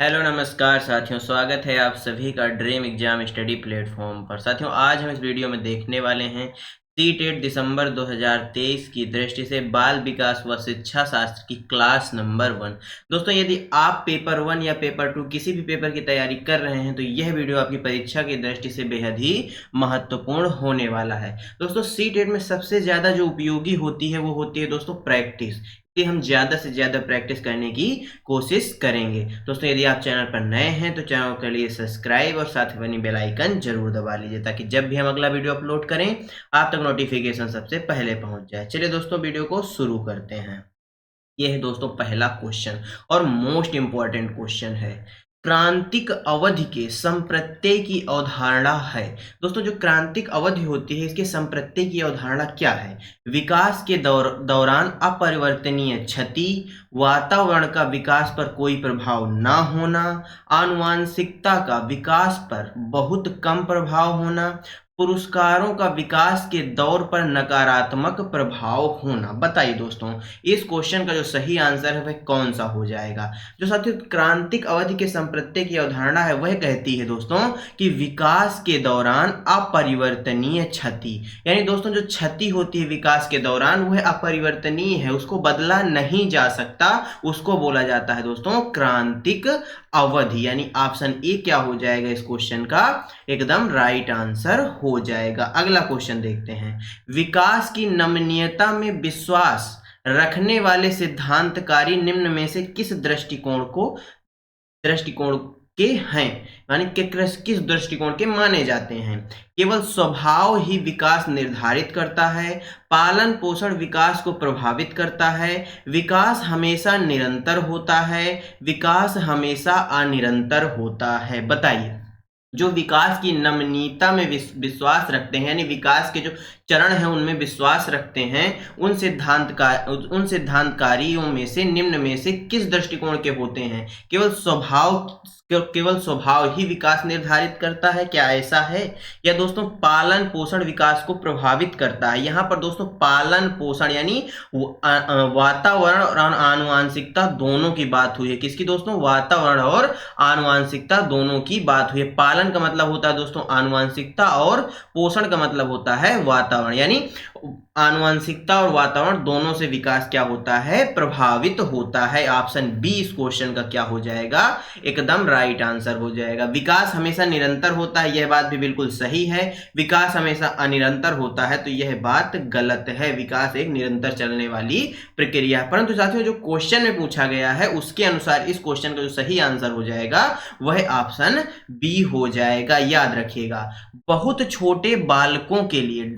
Hello नमस्कार साथियों, स्वागत है आप सभी का ड्रीम एग्जाम स्टडी प्लेटफॉर्म पर। साथियों, आज हम इस वीडियो में देखने वाले हैं सी-टेट दिसंबर 2023 की दृष्टि से बाल विकास व शिक्षा शास्त्र की क्लास नंबर 1। दोस्तों, यदि आप पेपर 1 या पेपर 2 किसी भी पेपर की तैयारी कर रहे हैं तो यह वीडियो आपकी परीक्षा की दृष्टि से बेहद ही महत्वपूर्ण होने वाला है। दोस्तों, सी-टेट में सबसे ज़्यादा जो उपयोगी होती है वो होती है दोस्तों प्रैक्टिस। इसलिए हम ज़्यादा से ज़्यादा प्रैक्टिस करने की कोशिश करेंगे। दोस्तों, यदि आप चैनल पर नए हैं तो चैनल के लिए सब्सक्राइब और साथ ही बनी बेल आइकन जरूर दबा लीजिए ताकि जब भी हम अगला वीडियो अपलोड करें आप तक नोटिफिकेशन सबसे पहले पहुंच जाए। चलिए दोस्तों, वीडियो को शुरू करते हैं। ये है दोस्तों पहला क्वेश्चन और मोस्ट इंपॉर्टेंट क्वेश्चन है। क्रांतिक अवधि के संप्रत्यय की अवधारणा है। दोस्तों, जो क्रांतिक अवधि होती है इसके संप्रत्यय की अवधारणा क्या है? विकास के दौरान अपरिवर्तनीय क्षति, वातावरण का विकास पर कोई प्रभाव ना होना, आनुवांशिकता का विकास पर बहुत कम प्रभाव होना, पुरस्कारों का विकास के दौर पर नकारात्मक प्रभाव होना। बताइए दोस्तों, इस क्वेश्चन का जो सही आंसर है वह कौन सा हो जाएगा? जो साथियों क्रांतिक अवधि के संप्रत्यय की अवधारणा है वह कहती है दोस्तों कि विकास के दौरान अपरिवर्तनीय क्षति, यानी दोस्तों जो क्षति होती है विकास के दौरान वह अपरिवर्तनीय है, उसको बदला नहीं जा सकता, उसको बोला जाता है दोस्तों क्रांतिक अवधि। यानी ऑप्शन ए क्या हो जाएगा इस क्वेश्चन का? एकदम राइट आंसर हो जाएगा। अगला क्वेश्चन देखते हैं। विकास की नमनीयता में विश्वास रखने वाले सिद्धांतकारी निम्न में से किस दृष्टिकोण के हैं, यानी किस दृष्टिकोण के माने जाते हैं? केवल स्वभाव ही विकास निर्धारित करता है, पालन पोषण विकास को प्रभावित करता है, विकास हमेशा निरंतर होता है, विकास हमेशा अनिरंतर होता है। बताइए, जो विकास की नमनीयता में विश्वास रखते हैं, यानी विकास के जो चरण हैं उनमें विश्वास रखते हैं, उन सिद्धांतकारियों में से निम्न में से किस दृष्टिकोण के होते हैं? केवल स्वभाव ही विकास निर्धारित करता है, क्या ऐसा है? या दोस्तों पालन पोषण विकास को प्रभावित करता है? यहाँ पर दोस्तों पालन पोषण यानी वातावरण और आनुवांशिकता दोनों की बात हुई है। किसकी दोस्तों? वातावरण और आनुवांशिकता दोनों की बात हुई है। पालन का मतलब होता है दोस्तों आनुवांशिकता और पोषण का मतलब होता है वातावरण, यानी आनुवांशिकता और वातावरण दोनों से विकास क्या होता है? प्रभावित होता है। ऑप्शन बी इस क्वेश्चन का क्या हो जाएगा? एकदम राइट आंसर हो जाएगा। विकास हमेशा निरंतर होता है, यह बात भी बिल्कुल सही है। विकास हमेशा अनिरंतर होता है तो यह बात गलत है। विकास एक निरंतर चलने वाली प्रक्रिया। परंतु साथियों जो क्वेश्चन में पूछा गया है उसके अनुसार इस क्वेश्चन का जो सही आंसर हो जाएगा वह ऑप्शन बी हो जाएगा। याद रखिएगा, बहुत छोटे बालकों के लिए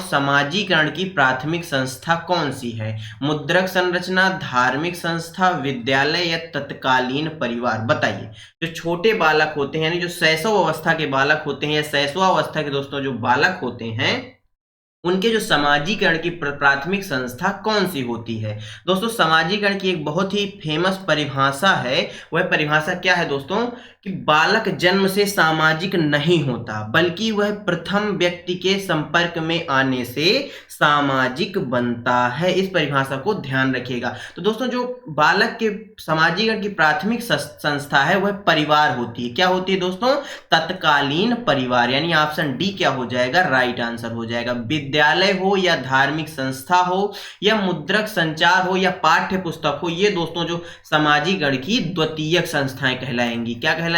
समाजीकरण की प्राथमिक संस्था कौन सी है? मुद्रक संरचना, धार्मिक संस्था, विद्यालय या तत्कालीन परिवार? बताइए, जो छोटे बालक होते हैं यानी जो शैशव अवस्था के बालक होते हैं या शैशवावस्था के दोस्तों जो बालक होते हैं उनके जो समाजीकरण की प्राथमिक संस्था कौन सी होती है? दोस्तों समाजीकरण की एक बहुत ही फेमस परिभाषा है। वह परिभाषा क्या है दोस्तों? कि बालक जन्म से सामाजिक नहीं होता बल्कि वह प्रथम व्यक्ति के संपर्क में आने से सामाजिक बनता है। इस परिभाषा को ध्यान रखिएगा। तो दोस्तों जो बालक के समाजीकरण की प्राथमिक संस्था है वह परिवार होती है। क्या होती है दोस्तों? तत्कालीन परिवार, यानी ऑप्शन डी क्या हो जाएगा? राइट आंसर हो जाएगा। विद्यालय हो या धार्मिक संस्था हो या मुद्रक संचार हो या पाठ्य पुस्तक हो, ये दोस्तों जो समाजीकरण की द्वितीयक संस्थाएं कहलाएंगी। क्या कहलाएंगी?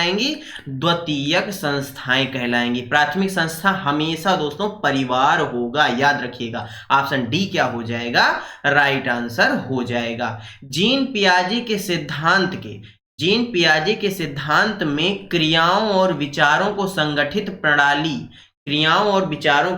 द्वितीयक संस्थाएं कहलाएंगी। प्राथमिक संस्था हमेशा दोस्तों परिवार होगा। याद रखिएगा, ऑप्शन डी क्या हो जाएगा? राइट आंसर हो जाएगा। जीन पियाजे के सिद्धांत में क्रियाओं और विचारों की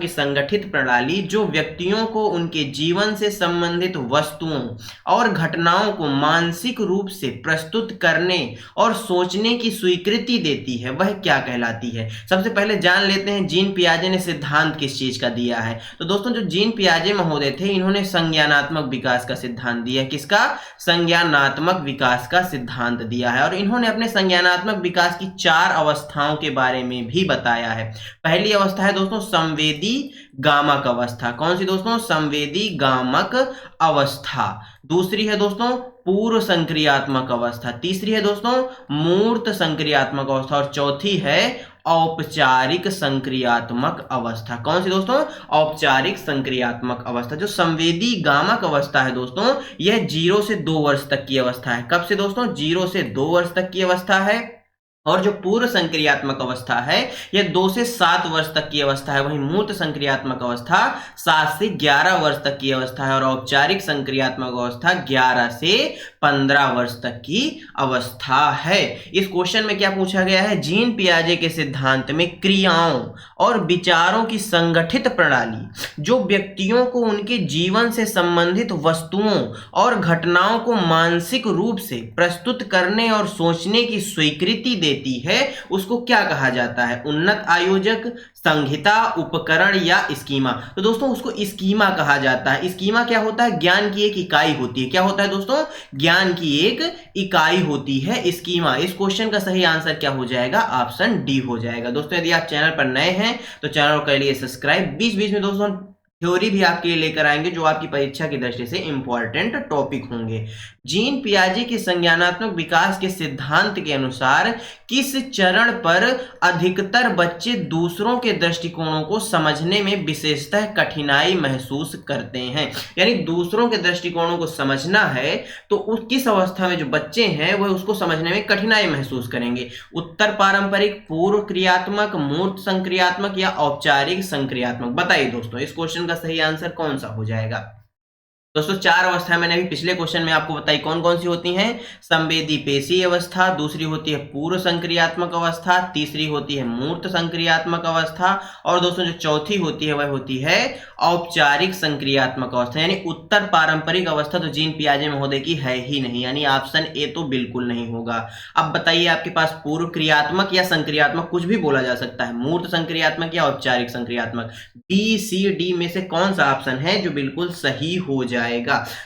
संगठित प्रणाली जो व्यक्तियों को उनके जीवन से संबंधित वस्तुओं और घटनाओं को मानसिक रूप से प्रस्तुत करने और सोचने की स्वीकृति देती है वह क्या कहलाती है? सबसे पहले जान लेते हैं जीन पियाजे ने सिद्धांत किस चीज का दिया है। तो दोस्तों जो जीन पियाजे महोदय थे इन्होंने संज्ञानात्मक विकास का सिद्धांत दिया। किसका? संज्ञानात्मक विकास का सिद्धांत दिया है। और इन्होंने अपने संज्ञानात्मक विकास की 4 अवस्थाओं के बारे में भी बताया है। पहली अवस्था है दोस्तों संवेदी गामक अवस्था। कौन सी दोस्तों? संवेदी गामक अवस्था। दूसरी है दोस्तों पूर्व संक्रियात्मक अवस्था, तीसरी है दोस्तों मूर्त संक्रियात्मक अवस्था और चौथी है औपचारिक संक्रियात्मक अवस्था। कौन सी दोस्तों? औपचारिक संक्रियात्मक अवस्था। जो संवेदी गामक अवस्था है दोस्तों, यह 0 से 2 वर्ष तक की अवस्था है। कब से दोस्तों? 0 से 2 वर्ष तक की अवस्था है। और जो पूर्व संक्रियात्मक अवस्था है यह 2 से 7 वर्ष तक की अवस्था है। वहीं मूर्त संक्रियात्मक अवस्था 7 से 11 वर्ष तक की अवस्था है और औपचारिक संक्रियात्मक अवस्था 11 से 15 वर्ष तक की अवस्था है। इस क्वेश्चन में क्या पूछा गया है? जीन पियाजे के सिद्धांत में क्रियाओं और विचारों की संगठित प्रणाली जो व्यक्तियों को उनके जीवन से संबंधित वस्तुओं और घटनाओं को मानसिक रूप से प्रस्तुत करने और सोचने की स्वीकृति देती है, उसको क्या कहा जाता है? उन्नत आयोजक, संहिता, उपकरण या स्कीमा। तो दोस्तों उसको स्कीमा कहा जाता है। स्कीमा क्या होता है? ज्ञान की एक इकाई होती है। क्या होता है दोस्तों? ज्ञान की एक इकाई होती है स्कीमा। इस क्वेश्चन का सही आंसर क्या हो जाएगा? ऑप्शन डी हो जाएगा। दोस्तों यदि आप चैनल पर नए हैं तो चैनल को कर लिए सब्सक्राइब। बीच बीच में दोस्तों थ्योरी भी आपके लिए लेकर आएंगे जो आपकी परीक्षा की दृष्टि से इंपॉर्टेंट टॉपिक होंगे। जीन पियाजे के संज्ञानात्मक विकास के सिद्धांत के अनुसार किस चरण पर अधिकतर बच्चे दूसरों के दृष्टिकोणों को समझने में विशेषतः कठिनाई महसूस करते हैं? यानी दूसरों के दृष्टिकोणों को समझना है तो उस किस अवस्था में जो बच्चे हैं वह उसको समझने में कठिनाई महसूस करेंगे? उत्तर पारंपरिक, पूर्व क्रियात्मक, मूर्त संक्रियात्मक या औपचारिक संक्रियात्मक? बताइए दोस्तों इस क्वेश्चन का सही आंसर कौन सा हो जाएगा? दोस्तों 4 अवस्थाएं मैंने अभी पिछले क्वेश्चन में आपको बताई कौन कौन सी होती हैं। संवेदी पेशी अवस्था, दूसरी होती है पूर्व संक्रियात्मक अवस्था, तीसरी होती है मूर्त संक्रियात्मक अवस्था और दोस्तों जो चौथी होती है वह होती है औपचारिक संक्रियात्मक अवस्था। यानी उत्तर पारंपरिक अवस्था तो जीन पियाजे महोदय की है ही नहीं, यानी ऑप्शन ए तो बिल्कुल नहीं होगा। अब बताइए आपके पास पूर्व क्रियात्मक या संक्रियात्मक कुछ भी बोला जा सकता है, मूर्त संक्रियात्मक या औपचारिक संक्रियात्मक, बी सी डी में से कौन सा ऑप्शन है जो बिल्कुल सही हो जाएगा?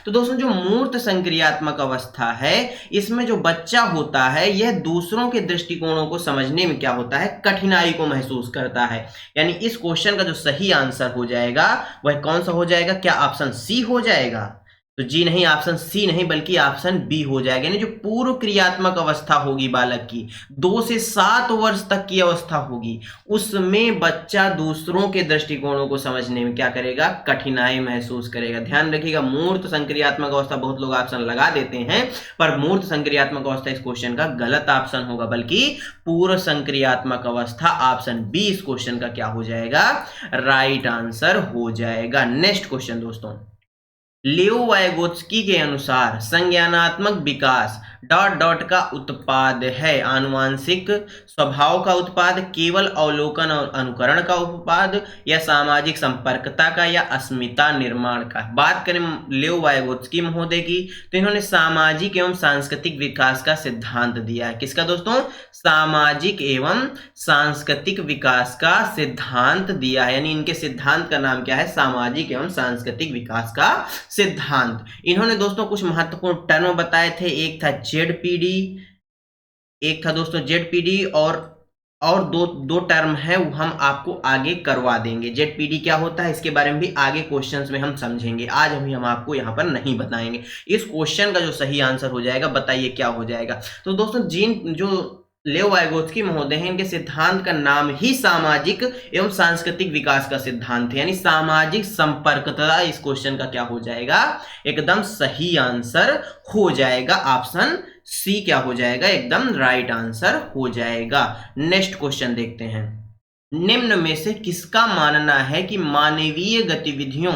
तो दोस्तों जो मूर्त संक्रियात्मक अवस्था है इसमें जो बच्चा होता है यह दूसरों के दृष्टिकोणों को समझने में क्या होता है? कठिनाई को महसूस करता है। यानी इस क्वेश्चन का जो सही आंसर हो जाएगा वह कौन सा हो जाएगा? क्या ऑप्शन सी हो जाएगा? तो जी नहीं, ऑप्शन सी नहीं बल्कि ऑप्शन बी हो जाएगा। यानी जो पूर्व क्रियात्मक अवस्था होगी बालक की 2 से 7 वर्ष तक की अवस्था होगी उसमें बच्चा दूसरों के दृष्टिकोणों को समझने में क्या करेगा? कठिनाई महसूस करेगा। ध्यान रखिएगा मूर्त संक्रियात्मक अवस्था बहुत लोग ऑप्शन लगा देते हैं पर मूर्त संक्रियात्मक अवस्था इस क्वेश्चन का गलत ऑप्शन होगा, बल्कि पूर्व संक्रियात्मक अवस्था ऑप्शन बी इस क्वेश्चन का क्या हो जाएगा? राइट आंसर हो जाएगा। नेक्स्ट क्वेश्चन दोस्तों, लियो वाइगोत्स्की के अनुसार संज्ञानात्मक विकास डॉट डॉट का उत्पाद है। आनुवांशिक स्वभाव का उत्पाद, केवल अवलोकन और अनुकरण का उत्पाद या सामाजिक संपर्कता का या अस्मिता निर्माण का? बात करें लियो वाइगोत्स्की महोदय की तो इन्होंने सामाजिक एवं सांस्कृतिक विकास का सिद्धांत दिया है। किसका दोस्तों? सामाजिक एवं सांस्कृतिक विकास का सिद्धांत दिया है। यानी इनके सिद्धांत का नाम क्या है? सामाजिक एवं सांस्कृतिक विकास का सिद्धांत। इन्होंने दोस्तों कुछ महत्वपूर्ण टर्म बताए थे, एक था जेडपीडी, एक था दोस्तों जेडपीडी और दो टर्म है वो हम आपको आगे करवा देंगे। जेडपीडी क्या होता है इसके बारे में भी आगे क्वेश्चंस में हम समझेंगे, आज हम आपको यहाँ पर नहीं बताएंगे। इस क्वेश्चन का जो सही आंसर हो जाएगा बताइए क्या हो जाएगा? तो दोस्तों जो लियो वाइगोत्स्की महोदय हैं इनके सिद्धांत का नाम ही सामाजिक एवं सांस्कृतिक विकास का सिद्धांत है, यानी सामाजिक संपर्कता इस क्वेश्चन का क्या हो जाएगा? एकदम सही आंसर हो जाएगा। ऑप्शन सी क्या हो जाएगा? एकदम राइट आंसर हो जाएगा। नेक्स्ट क्वेश्चन देखते हैं, निम्न में से किसका मानना है कि मानवीय गतिविधियों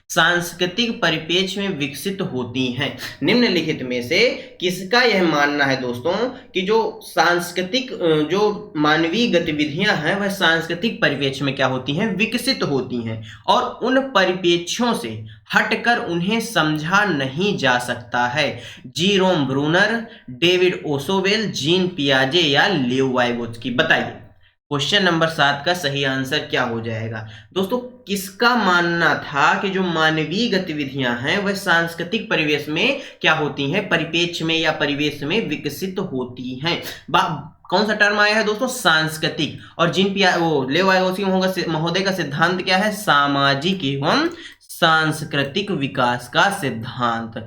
सांस्कृतिक परिप्रेक्ष्य में विकसित होती हैं? निम्नलिखित में से किसका यह मानना है दोस्तों कि जो सांस्कृतिक जो मानवीय गतिविधियां हैं वह सांस्कृतिक परिप्रेक्ष्य में क्या होती हैं? विकसित होती हैं और उन परिप्रेक्ष्यों से हटकर उन्हें समझा नहीं जा सकता है? जीरोम ब्रूनर, डेविड ओसोवेल, जीन पियाजे या लियो वाइगोत्स्की? बताइए क्वेश्चन नंबर 7 का सही आंसर क्या हो जाएगा? दोस्तों किसका मानना था कि जो मानवीय गतिविधियां हैं वह सांस्कृतिक परिवेश में क्या होती हैं? परिप्रेक्ष्य में या परिवेश में विकसित होती हैं। कौन सा टर्म आया है दोस्तों? सांस्कृतिक। और लियो वाइगोत्स्की महोदय का सिद्धांत क्या है? सामाजिक एवं सांस्कृतिक विकास का सिद्धांत।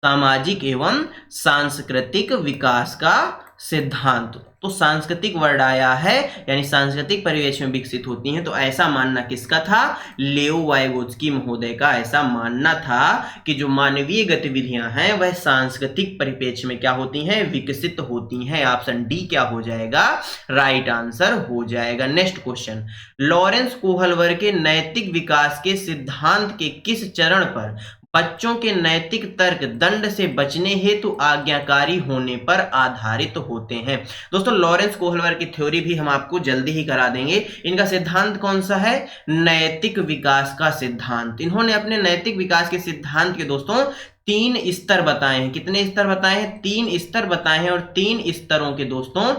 सामाजिक एवं सांस्कृतिक विकास का सिद्धांत। तो सांस्कृतिक वर्ड आया है, यानी सांस्कृतिक परिवेश में विकसित होती हैं, तो ऐसा मानना किसका था? लेओ वाइगोत्स्की महोदय का ऐसा मानना था कि जो मानवीय गतिविधियां हैं वह सांस्कृतिक परिपेक्ष में क्या होती हैं? विकसित होती हैं। ऑप्शन डी क्या हो जाएगा? राइट आंसर हो जाएगा। नेक्स्ट क्वेश्चन, लॉरेंस कोहलवर के नैतिक विकास के सिद्धांत के किस चरण पर बच्चों के नैतिक तर्क दंड से बचने हेतु आज्ञाकारी होने पर आधारित होते हैं? दोस्तों लॉरेंस कोहलवर की थ्योरी भी हम आपको जल्दी ही करा देंगे। इनका सिद्धांत कौन सा है? नैतिक विकास का सिद्धांत। इन्होंने अपने नैतिक विकास के सिद्धांत के दोस्तों 3 स्तर बताए हैं। कितने स्तर बताए हैं? 3 स्तर बताए हैं, और 3 स्तरों के दोस्तों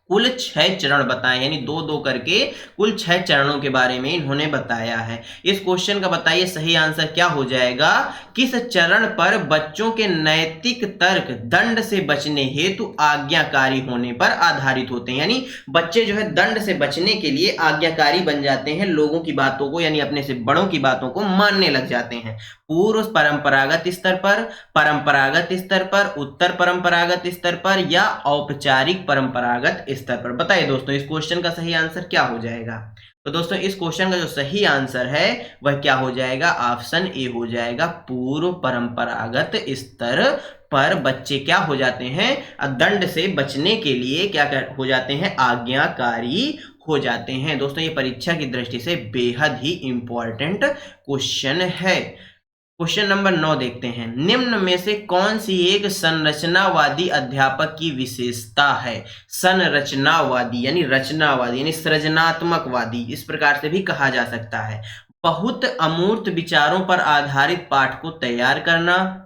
कुल 6 चरण बताए, यानी 2-2 करके कुल 6 चरणों के बारे में इन्होंने बताया है। इस क्वेश्चन का बताइए सही आंसर क्या हो जाएगा? किस चरण पर बच्चों के नैतिक तर्क दंड से बचने हेतु आज्ञाकारी होने पर आधारित होते हैं, यानी बच्चे जो है दंड से बचने के लिए आज्ञाकारी बन जाते हैं, लोगों की बातों को यानी अपने से बड़ों की बातों को मानने लग जाते हैं। पूर्व परंपरागत स्तर पर, परंपरागत स्तर पर, उत्तर परंपरागत स्तर पर, या औपचारिक परंपरागत स्तर पर? बताइए दोस्तों इस क्वेश्चन का सही आंसर क्या हो जाएगा? तो दोस्तों इस क्वेश्चन का जो सही आंसर है वह क्या हो जाएगा? ऑप्शन ए हो जाएगा। पूर्व परंपरागत स्तर पर बच्चे क्या हो जाते हैं? दंड से बचने के लिए क्या हो जाते हैं? आज्ञाकारी हो जाते हैं। दोस्तों ये परीक्षा की दृष्टि से बेहद ही इंपॉर्टेंट क्वेश्चन है। क्वेश्चन नंबर 9 देखते हैं, निम्न में से कौन सी एक संरचनावादी अध्यापक की विशेषता है? संरचनावादी यानी रचनावादी यानी सृजनात्मकवादी, इस प्रकार से भी कहा जा सकता है। बहुत अमूर्त विचारों पर आधारित पाठ को तैयार करना,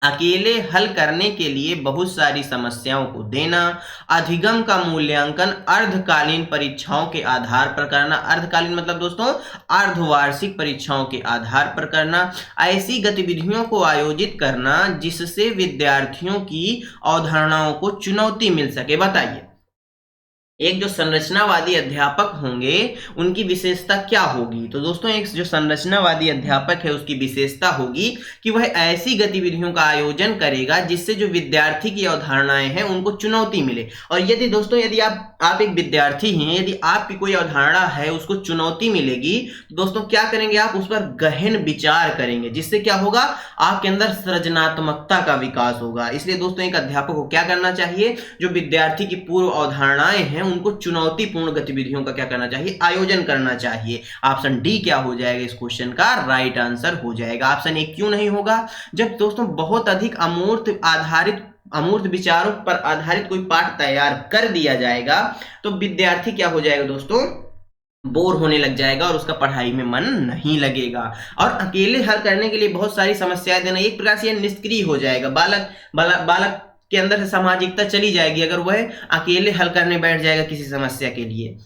अकेले हल करने के लिए बहुत सारी समस्याओं को देना, अधिगम का मूल्यांकन अर्धकालीन परीक्षाओं के आधार पर करना। अर्धकालीन मतलब दोस्तों अर्धवार्षिक परीक्षाओं के आधार पर करना, ऐसी गतिविधियों को आयोजित करना जिससे विद्यार्थियों की अवधारणाओं को चुनौती मिल सके। बताइए एक जो संरचनावादी अध्यापक होंगे उनकी विशेषता क्या होगी? तो दोस्तों एक जो संरचनावादी अध्यापक है उसकी विशेषता होगी कि वह ऐसी गतिविधियों का आयोजन करेगा जिससे जो विद्यार्थी की अवधारणाएं हैं उनको चुनौती मिले। और यदि दोस्तों यदि आप एक विद्यार्थी हैं, यदि आपकी कोई अवधारणा है उसको चुनौती मिलेगी, तो दोस्तों क्या करेंगे? आप उस पर गहन विचार करेंगे, जिससे क्या होगा? आपके अंदर सृजनात्मकता का विकास होगा। इसलिए दोस्तों एक अध्यापक को क्या करना चाहिए? जो विद्यार्थी की पूर्व अवधारणाएं हैं उनको चुनौतीपूर्ण गतिविधियों का क्या करना चाहिए? आयोजन करना चाहिए। ऑप्शन डी क्या हो जाएगा? इस क्वेश्चन का राइट आंसर हो जाएगा। ऑप्शन ए क्यों नहीं होगा? जब दोस्तों बहुत अधिक अमूर्त विचारों पर आधारित कोई पाठ तैयार कर दिया जाएगा तो विद्यार्थी क्या हो जाएगा दोस्तों? बोर होने लग जाएगा और उसका पढ़ाई में मन नहीं लगेगा। और अकेले हल करने के लिए बहुत सारी समस्याएं देना, एक प्रकार से निष्क्रिय हो जाएगा। बालक के अंदर से सामाजिकता चली जाएगी अगर वह अकेले हल करने बैठ जाएगा किसी समस्या के लिए।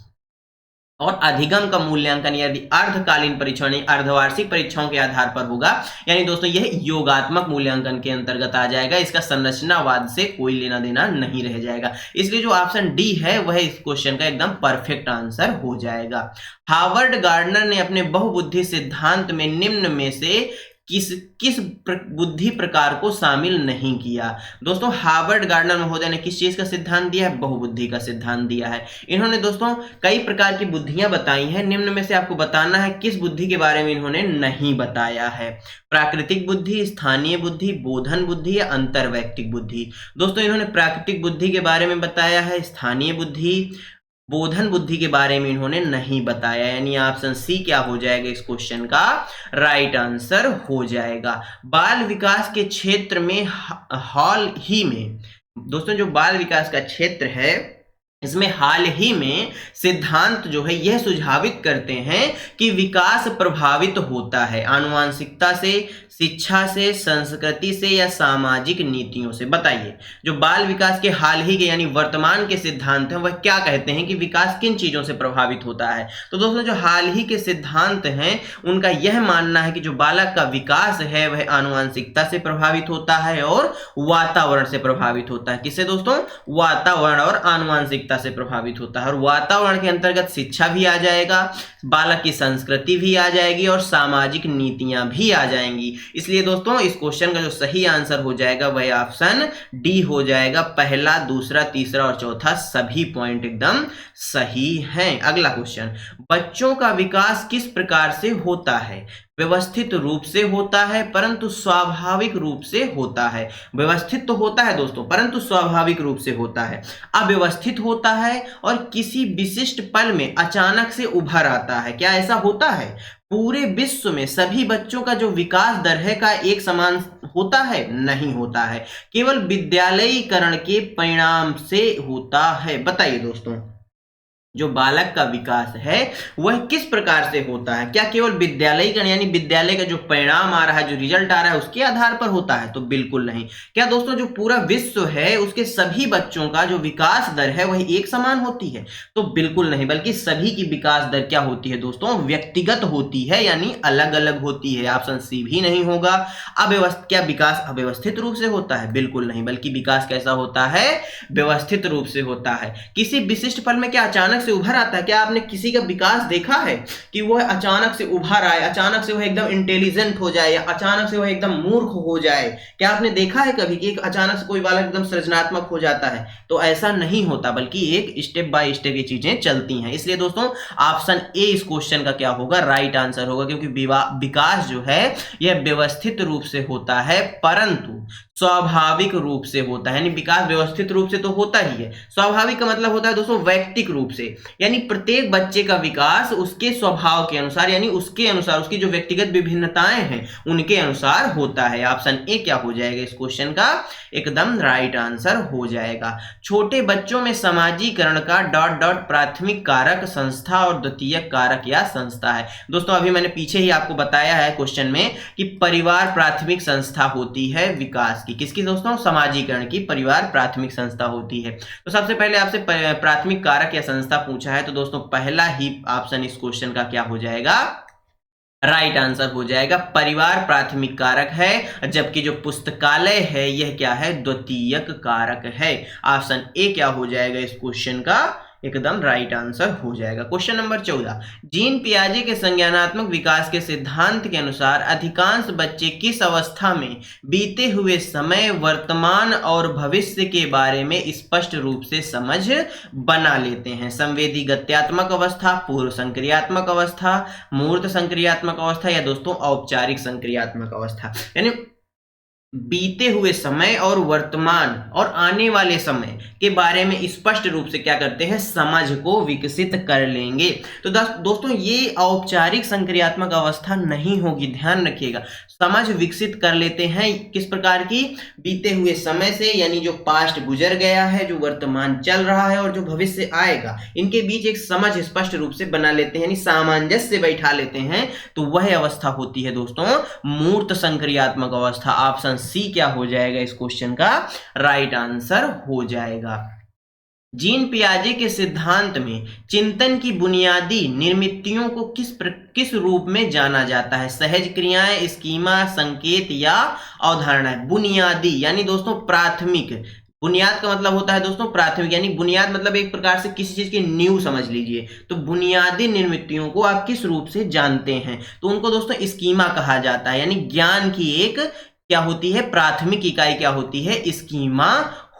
और अधिगम का मूल्यांकन यदि अर्धकालीन परीक्षाओं यानी अर्धवार्षिक परीक्षाओं के आधार पर होगा, यानी दोस्तों यह योगात्मक मूल्यांकन के अंतर्गत आ जाएगा। इसका संरचनावाद से कोई लेना देना नहीं रह जाएगा। इसलिए जो ऑप्शन डी है वह इस क्वेश्चन का एकदम परफेक्ट आंसर हो जाएगा। हार्वर्ड गार्डनर ने अपने बहुबुद्धि सिद्धांत में निम्न में से किस बुद्धि प्रकार को शामिल नहीं किया? दोस्तों हार्वर्ड गार्डनर महोदय ने किस चीज का सिद्धांत दिया है? बहुबुद्धि का सिद्धांत दिया है। इन्होंने दोस्तों कई प्रकार की बुद्धियां बताई हैं, निम्न में से आपको बताना है किस बुद्धि के बारे में इन्होंने नहीं बताया है। प्राकृतिक बुद्धि, स्थानीय बुद्धि, बोधन बुद्धि या अंतर्वैयक्तिक बुद्धि? दोस्तों इन्होंने प्राकृतिक बुद्धि के बारे में बताया है, स्थानीय बुद्धि, बोधन बुद्धि के बारे में इन्होंने नहीं बताया, यानी ऑप्शन सी क्या हो जाएगा? इस क्वेश्चन का राइट आंसर हो जाएगा। बाल विकास के क्षेत्र में हाल ही में दोस्तों जो बाल विकास का क्षेत्र है इसमें हाल ही में सिद्धांत जो है यह सुझावित करते हैं कि विकास प्रभावित होता है आनुवांशिकता से, शिक्षा से, संस्कृति से या सामाजिक नीतियों से। बताइए जो बाल विकास के हाल ही के यानी वर्तमान के सिद्धांत हैं वह क्या कहते हैं कि विकास किन चीजों से प्रभावित होता है? तो दोस्तों जो हाल ही के सिद्धांत हैं उनका यह मानना है कि जो बालक का विकास है वह आनुवांशिकता से प्रभावित होता है और वातावरण से प्रभावित होता है। किससे दोस्तों? वातावरण और आनुवांशिकता वास्तविकता से प्रभावित होता है। और वातावरण के अंतर्गत शिक्षा भी आ जाएगा, बालक की संस्कृति भी आ जाएगी और सामाजिक नीतियां भी आ जाएंगी। इसलिए दोस्तों इस क्वेश्चन का जो सही आंसर हो जाएगा वह ऑप्शन डी हो जाएगा। पहला, दूसरा, तीसरा और चौथा सभी पॉइंट एकदम सही हैं। अगला क्वेश्चन, बच्चों का विकास किस प्रकार से होता है? व्यवस्थित रूप से होता है परंतु स्वाभाविक रूप से होता है। व्यवस्थित तो होता है दोस्तों परंतु स्वाभाविक रूप से होता है। अव्यवस्थित होता है और किसी विशिष्ट पल में अचानक से उभर आता है। क्या ऐसा होता है? पूरे विश्व में सभी बच्चों का जो विकास दर है का एक समान होता है? नहीं होता है, केवल विद्यालयीकरण के परिणाम से होता है। बताइए दोस्तों, जो बालक का विकास है वह किस प्रकार से होता है? क्या केवल विद्यालयीकरण यानी विद्यालय का जो परिणाम आ रहा है, जो रिजल्ट आ रहा है उसके आधार पर होता है? तो बिल्कुल नहीं। क्या दोस्तों जो पूरा विश्व है उसके सभी बच्चों का जो विकास दर है वह एक समान होती है? तो बिल्कुल नहीं, बल्कि सभी की विकास दर क्या होती है दोस्तों? व्यक्तिगत होती है, यानी अलग अलग होती है। ऑप्शन सी भी नहीं होगा। क्या विकास अव्यवस्थित रूप से होता है? बिल्कुल नहीं, बल्कि विकास कैसा होता है? व्यवस्थित रूप से होता है। किसी विशिष्ट पल में क्या अचानक से उभर आता है? क्या आपने किसी का विकास देखा है कि वह अचानक से उभर आए, अचानक से वह एकदम इंटेलिजेंट हो जाए या अचानक से वह एकदम मूर्ख हो जाए? क्या आपने देखा है कभी कि अचानक से कोई बालक एकदम सृजनात्मक हो जाता है? तो ऐसा नहीं होता, बल्कि एक स्टेप बाय स्टेप ये चीजें चलती हैं। इसलिए दोस्तों ऑप्शन ए इस क्वेश्चन का क्या होगा? राइट आंसर होगा, क्योंकि विकास जो है यह व्यवस्थित रूप से होता है परंतु स्वाभाविक रूप से होता है। यानी विकास व्यवस्थित रूप से तो होता ही है, स्वाभाविक का मतलब होता है दोस्तों वैयक्तिक रूप से, यानी प्रत्येक बच्चे का विकास उसके स्वभाव के अनुसार, यानी उसके अनुसार, उसकी जो व्यक्तिगत विभिन्नताएं हैं उनके अनुसार होता है। ऑप्शन ए क्या हो जाएगा इस क्वेश्चन का? एकदम राइट आंसर हो जाएगा। छोटे बच्चों में समाजीकरण का डॉट डॉट प्राथमिक कारक संस्था और द्वितीयक कारक या संस्था है। दोस्तों अभी मैंने पीछे ही आपको बताया है क्वेश्चन में कि परिवार प्राथमिक संस्था होती है विकास की। किसकी दोस्तों? समाजीकरण की परिवार प्राथमिक संस्था होती है। तो सबसे पहले आपसे प्राथमिक कारक या संस्था पूछा है, तो दोस्तों पहला ही ऑप्शन इस क्वेश्चन का क्या हो जाएगा? राइट आंसर हो जाएगा। परिवार प्राथमिक कारक है, जबकि जो पुस्तकालय है यह क्या है? द्वितीयक कारक है। ऑप्शन ए क्या हो जाएगा इस क्वेश्चन का? एकदम राइट आंसर हो जाएगा। क्वेश्चन नंबर 14, जीन पियाजे के संज्ञानात्मक विकास के सिद्धांत के अनुसार अधिकांश बच्चे किस अवस्था में बीते हुए समय, वर्तमान और भविष्य के बारे में स्पष्ट रूप से समझ बना लेते हैं? संवेदी गत्यात्मक अवस्था, पूर्व संक्रियात्मक अवस्था, मूर्त संक्रियात्मक अवस्था या दोस्तों औपचारिक संक्रियात्मक अवस्था। यानी बीते हुए समय और वर्तमान और आने वाले समय के बारे में स्पष्ट रूप से क्या करते हैं? समझ को विकसित कर लेंगे। तो दोस्तों ये औपचारिक संक्रियात्मक अवस्था नहीं होगी, ध्यान रखिएगा। समझ विकसित कर लेते हैं किस प्रकार की? बीते हुए समय से, यानी जो पास्ट गुजर गया है, जो वर्तमान चल रहा है और जो भविष्य आएगा, इनके बीच एक समझ स्पष्ट रूप से बना लेते हैं, यानी सामंजस्य बैठा लेते हैं। तो वह अवस्था होती है दोस्तों मूर्त संक्रियात्मक अवस्था। ऑप्शन सी क्या हो जाएगा इस क्वेश्चन का? राइट आंसर हो जाएगा। जीन पियाजे के सिद्धांत में चिंतन की बुनियादी निर्मितियों को किस रूप में जाना जाता है? सहज क्रियाएं, स्कीमा, संकेत या अवधारणाएं? बुनियादी यानी दोस्तों प्राथमिक। बुनियाद का मतलब होता है दोस्तों प्राथमिक, यानी बुनियाद मतलब एक प्रकार से किसी चीज की नींव समझ लीजिए। तो बुनियादी निर्मितियों को आप किस रूप से जानते हैं? तो उनको दोस्तों स्कीमा कहा जाता है, यानी ज्ञान की एक क्या होती है? प्राथमिक इकाई क्या होती है? स्कीमा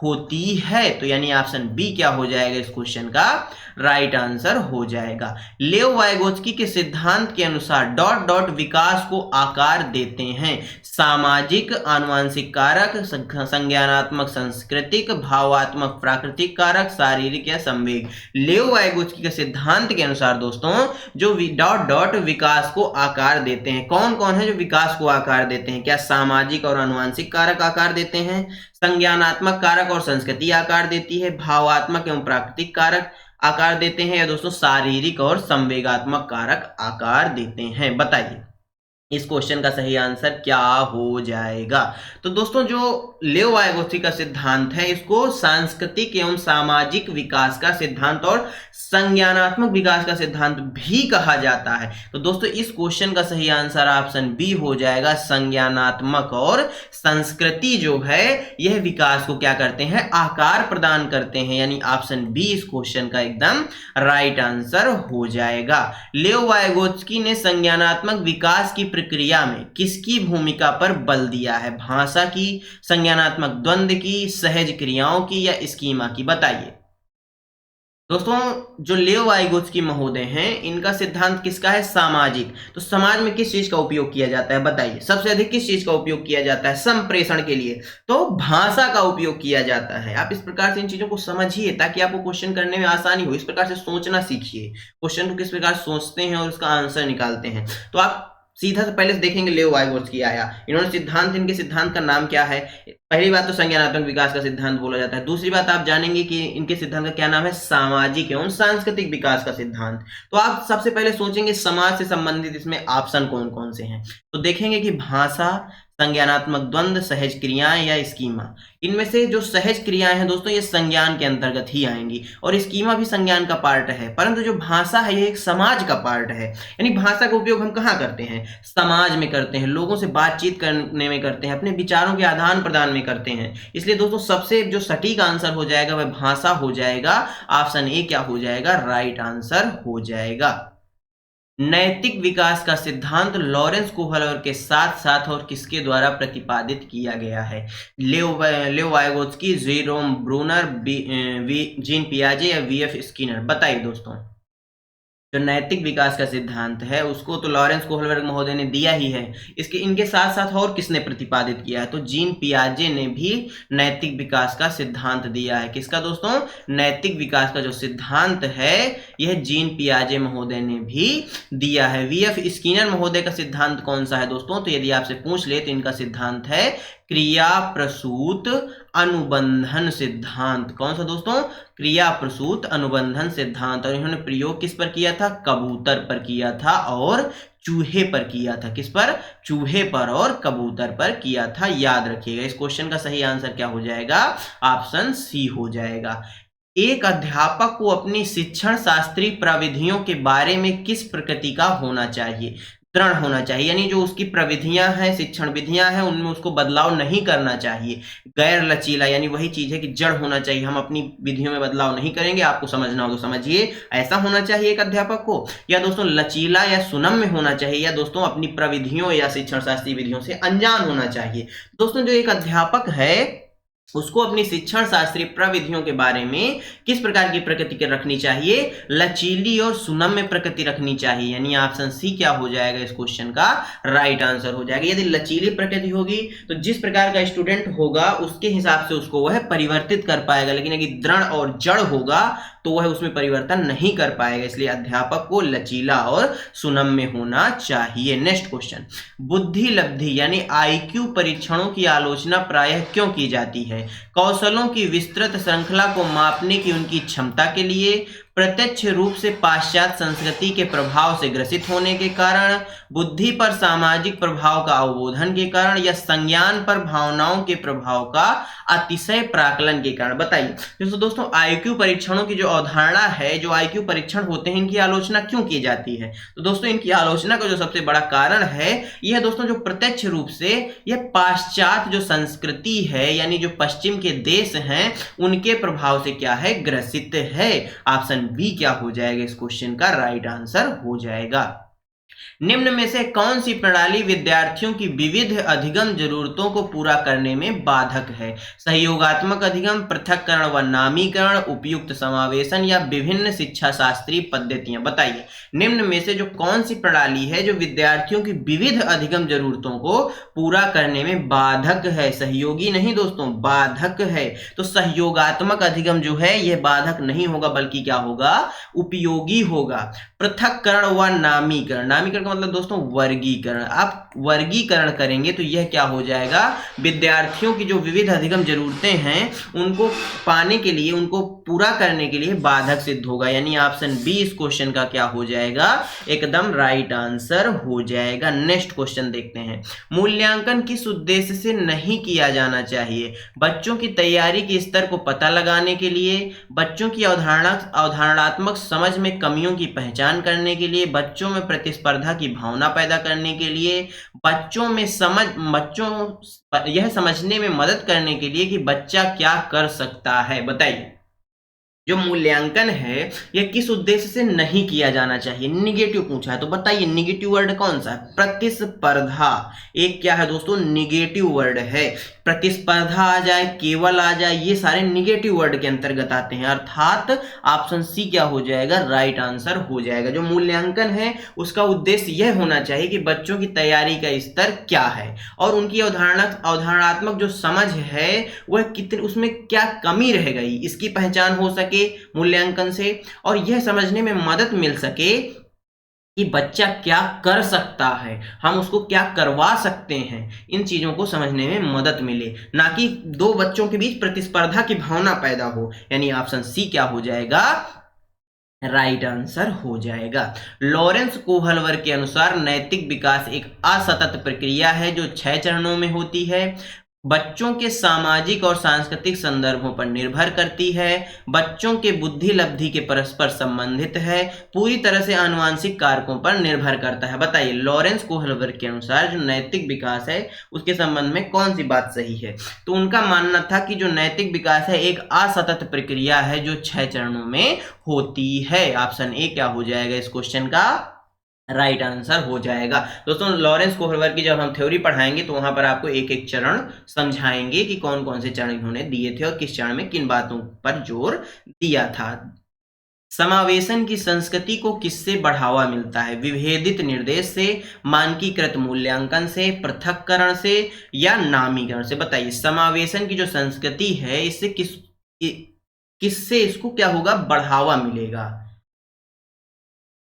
होती है। तो यानी ऑप्शन बी क्या हो जाएगा इस क्वेश्चन का? राइट आंसर हो जाएगा। लेव वाइगोत्स्की के सिद्धांत के अनुसार डॉट डॉट विकास को आकार देते हैं? सामाजिक आनुवंशिक कारक, संज्ञानात्मक सांस्कृतिक, भावात्मक प्राकृतिक कारक, शारीरिक या संवेग। लेव वाइगोत्स्की के सिद्धांत के अनुसार दोस्तों जो डॉट डॉट विकास को आकार देते हैं, कौन कौन है जो विकास को आकार देते हैं? क्या सामाजिक और आनुवंशिक कारक आकार देते हैं, संज्ञानात्मक कारक और संस्कृति आकार देती है, भावात्मक एवं प्राकृतिक कारक आकार देते हैं, या दोस्तों शारीरिक और संवेगात्मक कारक आकार देते हैं? बताइए। इस क्वेश्चन का सही आंसर क्या हो जाएगा? तो दोस्तों जो लेव वाइगोत्स्की का सिद्धांत है इसको सांस्कृतिक एवं सामाजिक विकास का सिद्धांत और संज्ञानात्मक विकास का सिद्धांत भी कहा जाता है। तो दोस्तों इस क्वेश्चन का सही आंसर ऑप्शन बी हो जाएगा, संज्ञानात्मक। और संस्कृति जो है यह विकास को क्या करते हैं, आकार प्रदान करते हैं, यानी ऑप्शन बी इस क्वेश्चन का एकदम राइट आंसर हो जाएगा। लेव वाइगोत्स्की ने संज्ञानात्मक विकास की प्रक्रिया में किसकी भूमिका पर बल दिया है? भाषा की, संज्ञानात्मक द्वंद्व की, सहज क्रियाओं की या स्कीमा की? बताइए दोस्तों। जो लेव वाइगोत्स्की महोदय हैं इनका सिद्धांत किसका है? सामाजिक। तो समाज में किस चीज का उपयोग किया जाता है? बताइए सबसे अधिक किस चीज का उपयोग किया जाता है संप्रेषण के लिए? तो भाषा का उपयोग किया जाता है। आप इस प्रकार से इन चीजों को समझिए ताकि आपको क्वेश्चन करने में आसानी हो। इस प्रकार से सोचना सीखिए, क्वेश्चन को किस प्रकार सोचते हैं और उसका आंसर निकालते हैं। तो आप सीधा से पहले से देखेंगे लेव वाइगोत्स्की आया, इन्होंने सिद्धांत, इनके सिद्धांत का नाम क्या है? पहली बात तो संज्ञानात्मक विकास का सिद्धांत बोला जाता है। दूसरी बात आप जानेंगे कि इनके सिद्धांत का क्या नाम है? सामाजिक एवं सांस्कृतिक विकास का सिद्धांत। तो आप सबसे पहले सोचेंगे समाज से संबंधित इसमें ऑप्शन कौन कौन से हैं। तो देखेंगे कि भाषा, संज्ञानात्मक द्वंद्व, सहज क्रियाएं या स्कीमा। इनमें से जो सहज क्रियाएं हैं दोस्तों ये संज्ञान के अंतर्गत ही आएंगी और स्कीमा भी संज्ञान का पार्ट है, परंतु जो भाषा है ये एक समाज का पार्ट है। यानी भाषा का उपयोग हम कहाँ करते हैं? समाज में करते हैं, लोगों से बातचीत करने में करते हैं, अपने विचारों के आदान प्रदान में करते हैं। इसलिए दोस्तों सबसे जो सटीक आंसर हो जाएगा वह भाषा हो जाएगा। ऑप्शन ए क्या हो जाएगा? राइट आंसर हो जाएगा। नैतिक विकास का सिद्धांत लॉरेंस कोहलर के साथ साथ और किसके द्वारा प्रतिपादित किया गया है? Lev Vygotsky, Jerome Bruner, Jean पियाजे या वीएफ स्किनर? बताइए दोस्तों। जो नैतिक विकास का सिद्धांत है उसको तो लॉरेंस कोहलबर्ग महोदय ने दिया ही है, इसके इनके साथ साथ और किसने प्रतिपादित किया है? तो जीन पियाजे ने भी नैतिक विकास का सिद्धांत दिया है। किसका दोस्तों? नैतिक विकास का जो सिद्धांत है यह जीन पियाजे महोदय ने भी दिया है। वीएफ स्किनर महोदय का सिद्धांत कौन सा है दोस्तों? तो यदि आपसे पूछ ले तो इनका सिद्धांत है क्रिया प्रसूत अनुबंधन सिद्धांत। कौन सा दोस्तों? क्रिया प्रसूत अनुबंधन सिद्धांत। और इन्होंने प्रयोग किस पर किया था? कबूतर पर किया था और चूहे पर किया था। किस पर? चूहे पर और कबूतर पर किया था। याद रखिएगा। इस क्वेश्चन का सही आंसर क्या हो जाएगा? ऑप्शन सी हो जाएगा। एक अध्यापक को अपनी शिक्षण शास्त्रीय प्रविधियों के बारे में किस प्रकृति का होना चाहिए? दृढ़ होना चाहिए, यानी जो उसकी प्रविधियां हैं, शिक्षण विधियां हैं, उनमें उसको बदलाव नहीं करना चाहिए। गैर लचीला, यानी वही चीज है कि जड़ होना चाहिए, हम अपनी विधियों में बदलाव नहीं करेंगे। आपको समझना हो तो समझिए, ऐसा होना चाहिए एक अध्यापक को। या दोस्तों लचीला या सुनम्य होना चाहिए, या दोस्तों अपनी प्रविधियों या शिक्षण शास्त्रीय विधियों से अनजान होना चाहिए। दोस्तों जो एक अध्यापक है उसको अपनी शिक्षण शास्त्रीय प्रविधियों के बारे में किस प्रकार की प्रकृति रखनी चाहिए? लचीली और सुनम्य प्रकृति रखनी चाहिए। यानी ऑप्शन सी क्या हो जाएगा? इस क्वेश्चन का राइट आंसर हो जाएगा। यदि लचीली प्रकृति होगी तो जिस प्रकार का स्टूडेंट होगा उसके हिसाब से उसको वह परिवर्तित कर पाएगा, लेकिन यदि दृढ़ और जड़ होगा तो वह उसमें परिवर्तन नहीं कर पाएगा। इसलिए अध्यापक को लचीला और सुनम्य होना चाहिए। नेक्स्ट क्वेश्चन, बुद्धि लब्धि यानी आईक्यू परीक्षणों की आलोचना प्रायः क्यों की जाती है? कौशलों की विस्तृत श्रृंखला को मापने की उनकी क्षमता के लिए, प्रत्यक्ष रूप से पाश्चात्य संस्कृति के प्रभाव से ग्रसित होने के कारण, बुद्धि पर सामाजिक प्रभाव का अवबोधन के कारण, या संज्ञान पर भावनाओं के प्रभाव का अतिशय प्राकलन के कारण? बताइए दोस्तों आईक्यू परीक्षणों की जो अवधारणा है, जो आईक्यू परीक्षण होते हैं, इनकी आलोचना क्यों की जाती है? तो दोस्तों इनकी आलोचना का जो सबसे बड़ा कारण है यह दोस्तों जो प्रत्यक्ष रूप से यह पाश्चात्य जो संस्कृति है, यानी जो पश्चिम के देश हैं, उनके प्रभाव से क्या है? ग्रसित है। ऑप्शन बी क्या हो जाएगा? इस क्वेश्चन का राइट आंसर हो जाएगा। निम्न में से कौन सी प्रणाली विद्यार्थियों की विविध अधिगम जरूरतों को पूरा करने में बाधक है? सहयोगात्मक अधिगम, पृथक्करण व नामीकरण, उपयुक्त समावेशन या विभिन्न शिक्षा शास्त्रीय पद्धतियां? बताइए निम्न में से जो कौन सी प्रणाली है जो विद्यार्थियों की विविध अधिगम जरूरतों को पूरा करने में बाधक है? सहयोगी नहीं दोस्तों, बाधक है। तो सहयोगात्मक अधिगम जो है यह बाधक नहीं होगा, बल्कि क्या होगा? उपयोगी होगा। पृथक्करण व नामीकरण, नामीकरण का मतलब दोस्तों वर्गीकरण। आप वर्गीकरण करेंगे तो यह क्या हो जाएगा, विद्यार्थियों की जो विविध अधिगम जरूरतें हैं उनको पाने के लिए, उनको पूरा करने के लिए बाधक सिद्ध होगा। यानी ऑप्शन बी इस क्वेश्चन का क्या हो जाएगा, एकदम राइट आंसर हो जाएगा। नेक्स्ट क्वेश्चन देखते हैं। मूल्यांकन किस उद्देश्य से नहीं किया जाना चाहिए? बच्चों की तैयारी के स्तर को पता लगाने के लिए, बच्चों की अवधारणात्मक समझ में कमियों की पहचान करने के लिए, बच्चों में प्रतिस्पर्धा की भावना पैदा करने के लिए, बच्चों यह समझने में मदद करने के लिए कि बच्चा क्या कर सकता है। बताइए, जो मूल्यांकन है यह किस उद्देश्य से नहीं किया जाना चाहिए? निगेटिव पूछा है तो बताइए निगेटिव वर्ड कौन सा है? प्रतिस्पर्धा एक क्या है दोस्तों, निगेटिव वर्ड है। प्रतिस्पर्धा आ जाए, केवल आ जाए, ये सारे निगेटिव वर्ड के अंतर्गत आते हैं, अर्थात ऑप्शन सी क्या हो जाएगा, राइट आंसर हो जाएगा। जो मूल्यांकन है उसका उद्देश्य यह होना चाहिए कि बच्चों की तैयारी का स्तर क्या है और उनकी अवधारणात्मक जो समझ है वह कितनी, उसमें क्या कमी रह गई, इसकी पहचान हो सके मूल्यांकन से, और यह समझने में मदद मिल सके कि बच्चा क्या कर सकता है, हम उसको क्या करवा सकते हैं, इन चीजों को समझने में मदद मिले, ना कि दो बच्चों के बीच प्रतिस्पर्धा की भावना पैदा हो। यानी ऑप्शन सी क्या हो जाएगा, राइट आंसर हो जाएगा। लॉरेंस कोहलवर के अनुसार नैतिक विकास एक असतत प्रक्रिया है जो 6 चरणों में होती है, बच्चों के सामाजिक और सांस्कृतिक संदर्भों पर निर्भर करती है, बच्चों के बुद्धि लब्धि के परस्पर संबंधित है, पूरी तरह से आनुवंशिक कारकों पर निर्भर करता है। बताइए, लॉरेंस कोहलवर के अनुसार जो नैतिक विकास है उसके संबंध में कौन सी बात सही है? तो उनका मानना था कि जो नैतिक विकास है एक असतत प्रक्रिया है जो 6 चरणों में होती है। ऑप्शन ए क्या हो जाएगा इस क्वेश्चन का, राइट आंसर हो जाएगा। दोस्तों, लॉरेंस कोहलवर की जब हम थ्योरी पढ़ाएंगे तो वहां पर आपको एक एक चरण समझाएंगे कि कौन कौन से चरण इन्होंने दिए थे और किस चरण में किन बातों पर जोर दिया था। समावेशन की संस्कृति को किससे बढ़ावा मिलता है? विभेदित निर्देश से, मानकीकृत मूल्यांकन से, पृथक्करण से या नामीकरण से? बताइए, समावेशन की जो संस्कृति है इससे किससे इसको क्या होगा, बढ़ावा मिलेगा?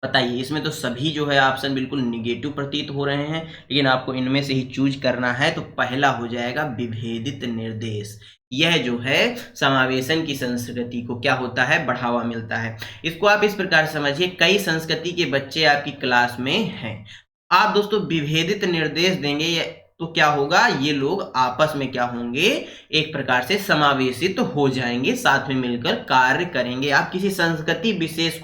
बताइए, इसमें तो सभी जो है ऑप्शन बिल्कुल निगेटिव प्रतीत हो रहे हैं, लेकिन आपको इनमें से ही चूज करना है। तो पहला हो जाएगा विभेदित निर्देश। यह जो है समावेशन की संस्कृति को क्या होता है, बढ़ावा मिलता है। इसको आप इस प्रकार समझिए, कई संस्कृति के बच्चे आपकी क्लास में हैं, आप दोस्तों विभेदित निर्देश देंगे तो क्या होगा, ये लोग आपस में क्या होंगे, एक प्रकार से समावेशित हो जाएंगे, साथ में मिलकर कार्य करेंगे। आप किसी संस्कृति विशेष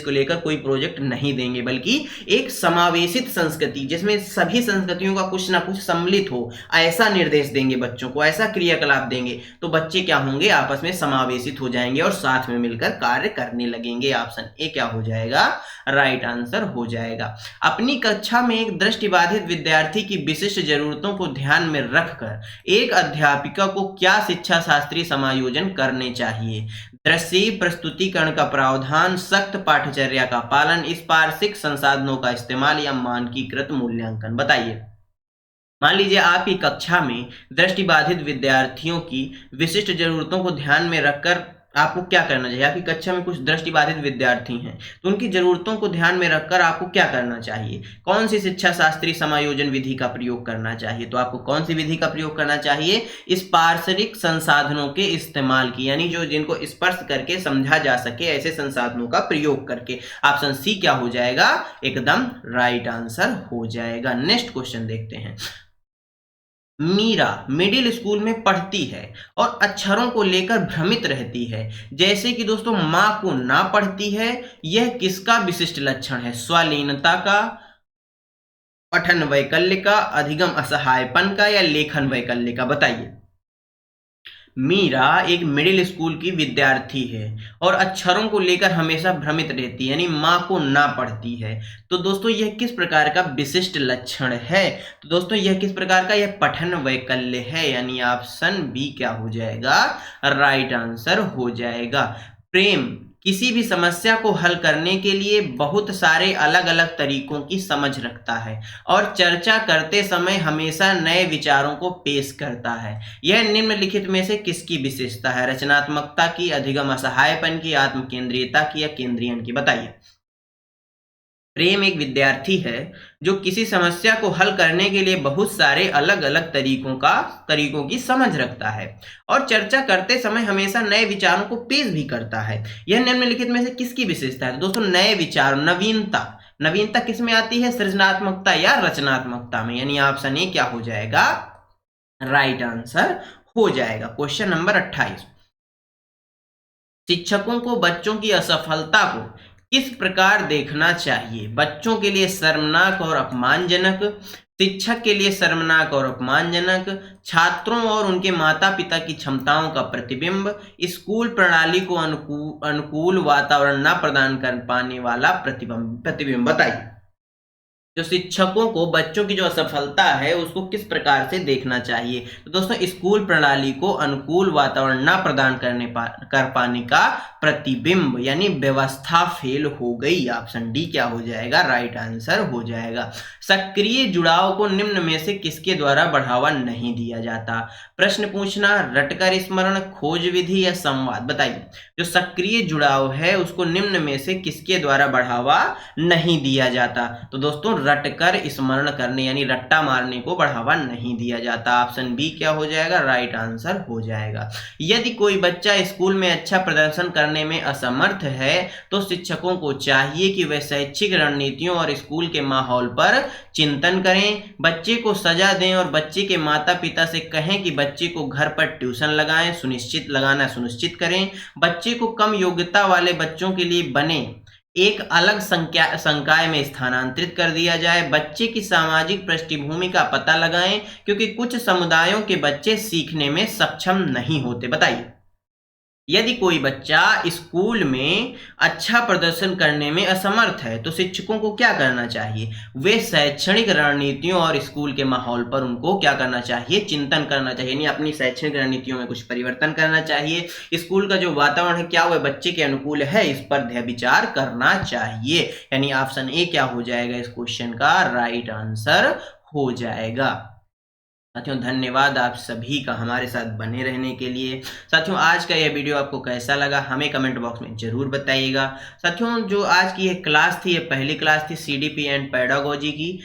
को लेकर कोई प्रोजेक्ट नहीं देंगे, बल्कि एक समावेशित संस्कृति जिसमें सभी संस्कृतियों का कुछ ना कुछ सम्मिलित हो, ऐसा निर्देश देंगे बच्चों को, ऐसा क्रियाकलाप देंगे तो बच्चे क्या होंगे, आपस में समावेशित हो जाएंगे और साथ में मिलकर कार्य करने लगेंगे। ऑप्शन ए क्या हो जाएगा, राइट आंसर हो जाएगा। अपनी कक्षा में एक दृष्टिबाधित विद्यार्थी की विशिष्ट जरूरतों को ध्यान में रखकर एक अध्यापिका को क्या शिक्षा शास्त्रीय समायोजन करने चाहिए? दृश्य प्रस्तुतिकरण का प्रावधान, सख्त पाठ्यचर्या का पालन, स्पार्शिक संसाधनों का इस्तेमाल या मानकीकृत मूल्यांकन? बताइए, मान लीजिए आपकी कक्षा में दृष्टिबाधित विद्यार्थियों की विशिष्ट जरूरतों को ध्यान में रखकर आपको क्या करना चाहिए? आपकी कक्षा में कुछ दृष्टिबाधित विद्यार्थी हैं तो उनकी जरूरतों को ध्यान में रखकर आपको क्या करना चाहिए? कौन सी शिक्षा शास्त्रीय समायोजन विधि का प्रयोग करना चाहिए? तो आपको कौन सी विधि का प्रयोग करना चाहिए? स्पार्शरिक संसाधनों के इस्तेमाल की, यानी जो जिनको स्पर्श करके समझा जा सके ऐसे संसाधनों का प्रयोग करके। ऑप्शन सी क्या हो जाएगा, एकदम राइट आंसर हो जाएगा। नेक्स्ट क्वेश्चन देखते हैं। मीरा मिडिल स्कूल में पढ़ती है और अक्षरों को लेकर भ्रमित रहती है, जैसे कि दोस्तों मां को ना पढ़ती है। यह किसका विशिष्ट लक्षण है? स्वलीनता का, पठन वैकल्य का, अधिगम असहायपन का या लेखन वैकल्य का? बताइए। मीरा एक मिडिल स्कूल की विद्यार्थी है और अक्षरों को लेकर हमेशा भ्रमित रहती है, यानी माँ को ना पढ़ती है। तो दोस्तों यह किस प्रकार का विशिष्ट लक्षण है? तो दोस्तों यह किस प्रकार का, यह पठन वैकल्य है, यानी ऑप्शन बी क्या हो जाएगा, राइट आंसर हो जाएगा। प्रेम किसी भी समस्या को हल करने के लिए बहुत सारे अलग अलग तरीकों की समझ रखता है और चर्चा करते समय हमेशा नए विचारों को पेश करता है। यह निम्नलिखित में से किसकी विशेषता है? रचनात्मकता की, अधिगम असहायपन की, आत्म केंद्रियता की या केंद्रीयन की? बताइए। प्रेम एक विद्यार्थी है जो किसी समस्या को हल करने के लिए बहुत सारे अलग अलग तरीकों की समझ रखता है और चर्चा करते समय हमेशा नए विचारों को पेश भी करता है। यह निम्नलिखित में से किसकी विशेषता है? तो दोस्तों नए विचार, नवीनता किस में आती है? सृजनात्मकता या रचनात्मकता में, यानी ऑप्शन ए क्या हो जाएगा? राइट आंसर हो जाएगा। क्वेश्चन नंबर 28, शिक्षकों को बच्चों की असफलता को किस प्रकार देखना चाहिए? बच्चों के लिए शर्मनाक और अपमानजनक, शिक्षक के लिए शर्मनाक और अपमानजनक, छात्रों और उनके माता पिता की क्षमताओं का प्रतिबिंब, स्कूल प्रणाली को अनुकूल वातावरण न प्रदान कर पाने वाला प्रतिबिंब। बताइए, जो शिक्षकों को बच्चों की जो असफलता है उसको किस प्रकार से देखना चाहिए? तो दोस्तों स्कूल प्रणाली को अनुकूल वातावरण न प्रदान कर पाने का प्रतिबिंब, यानी व्यवस्था फेल हो गई। ऑप्शन डी क्या हो जाएगा? राइट आंसर हो जाएगा। सक्रिय जुड़ाव को निम्न में से किसके द्वारा बढ़ावा नहीं दिया जाता? प्रश्न पूछना, रटकर स्मरण, खोज विधि या संवाद। बताइए, जो सक्रिय जुड़ाव है उसको निम्न में से किसके द्वारा बढ़ावा नहीं दिया जाता? तो दोस्तों रटकर स्मरण करने यानी रट्टा मारने को बढ़ावा नहीं दिया जाता। ऑप्शन बी क्या हो जाएगा? राइट आंसर हो जाएगा। यदि कोई बच्चा स्कूल में अच्छा प्रदर्शन करने में असमर्थ है तो शिक्षकों को चाहिए कि वे शैक्षिक रणनीतियों और स्कूल के माहौल पर चिंतन करें, बच्चे को सजा दें और बच्चे के माता पिता से कहें कि बच्चे को घर पर ट्यूशन लगाना सुनिश्चित करें, बच्चे को कम योग्यता वाले बच्चों के लिए बने एक अलग संकाय में स्थानांतरित कर दिया जाए, बच्चे की सामाजिक पृष्ठभूमि का पता लगाएं क्योंकि कुछ समुदायों के बच्चे सीखने में सक्षम नहीं होते। बताइए, यदि कोई बच्चा स्कूल में अच्छा प्रदर्शन करने में असमर्थ है तो शिक्षकों को क्या करना चाहिए? वे शैक्षणिक रणनीतियों और स्कूल के माहौल पर उनको क्या करना चाहिए? चिंतन करना चाहिए, यानी अपनी शैक्षणिक रणनीतियों में कुछ परिवर्तन करना चाहिए। स्कूल का जो वातावरण है क्या वह बच्चे के अनुकूल है, इस पर विचार करना चाहिए। यानी ऑप्शन ए क्या हो जाएगा इस क्वेश्चन का? राइट आंसर हो जाएगा। साथियों धन्यवाद आप सभी का हमारे साथ बने रहने के लिए। साथियों आज का यह वीडियो आपको कैसा लगा हमें कमेंट बॉक्स में जरूर बताइएगा। साथियों जो आज की यह क्लास थी, ये पहली क्लास थी सीडीपी एंड पेडागोजी की।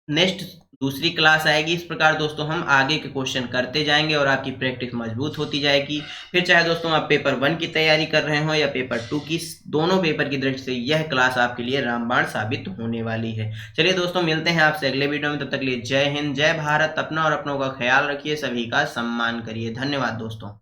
नेक्स्ट दूसरी क्लास आएगी। इस प्रकार दोस्तों हम आगे के क्वेश्चन करते जाएंगे और आपकी प्रैक्टिस मजबूत होती जाएगी। फिर चाहे दोस्तों आप पेपर 1 की तैयारी कर रहे हो या पेपर 2 की, दोनों पेपर की दृष्टि से यह क्लास आपके लिए रामबाण साबित होने वाली है। चलिए दोस्तों मिलते हैं आपसे अगले वीडियो में, तब तक के लिए जय हिंद, जय भारत। अपना और अपनों का ख्याल रखिए, सभी का सम्मान करिए। धन्यवाद दोस्तों।